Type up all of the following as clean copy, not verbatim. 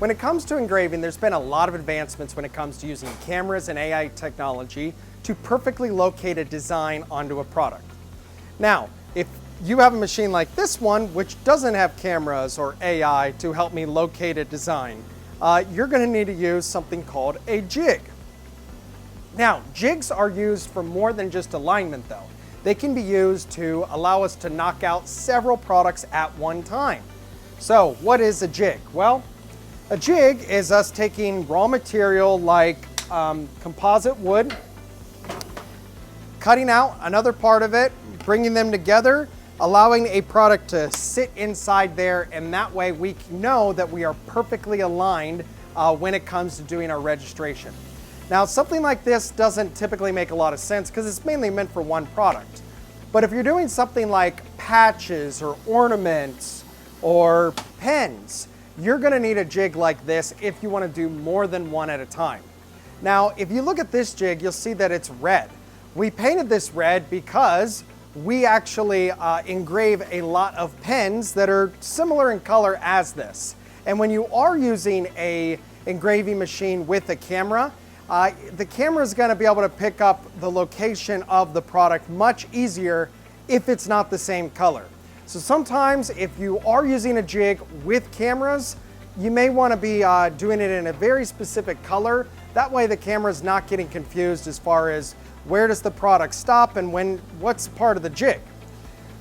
When it comes to engraving, there's been a lot of advancements when it comes to using cameras and AI technology to perfectly locate a design onto a product. Now, if you have a machine like this one, which doesn't have cameras or AI to help me locate a design, you're going to need to use something called a jig. Now, jigs are used for more than just alignment though. They can be used to allow us to knock out several products at one time. So, what is a jig? Well, a jig is us taking raw material like composite wood, cutting out another part of it, bringing them together, allowing a product to sit inside there, and that way we know that we are perfectly aligned when it comes to doing our registration. Now, something like this doesn't typically make a lot of sense because it's mainly meant for one product. But if you're doing something like patches or ornaments or pens, you're going to need a jig like this if you want to do more than one at a time. Now, if you look at this jig, you'll see that it's red. We painted this red because we actually engrave a lot of pens that are similar in color as this. And when you are using a engraving machine with a camera, the camera is going to be able to pick up the location of the product much easier if it's not the same color. So sometimes if you are using a jig with cameras, you may want to be doing it in a very specific color. That way the camera is not getting confused as far as where does the product stop and what's part of the jig.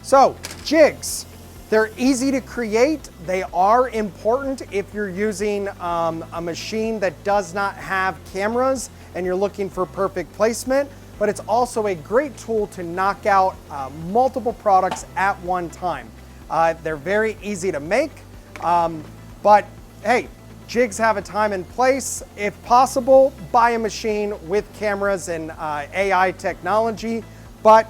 So jigs, they're easy to create. They are important if you're using a machine that does not have cameras and you're looking for perfect placement, but it's also a great tool to knock out multiple products at one time. They're very easy to make, but hey, jigs have a time and place. If possible, buy a machine with cameras and AI technology, but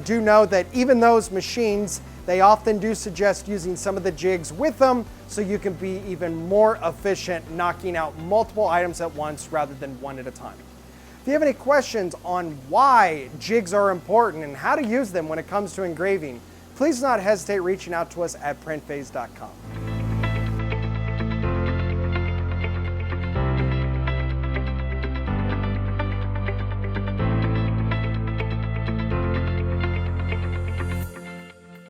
do know that even those machines, they often do suggest using some of the jigs with them so you can be even more efficient knocking out multiple items at once rather than one at a time. If you have any questions on why jigs are important and how to use them when it comes to engraving, please do not hesitate reaching out to us at printphase.com.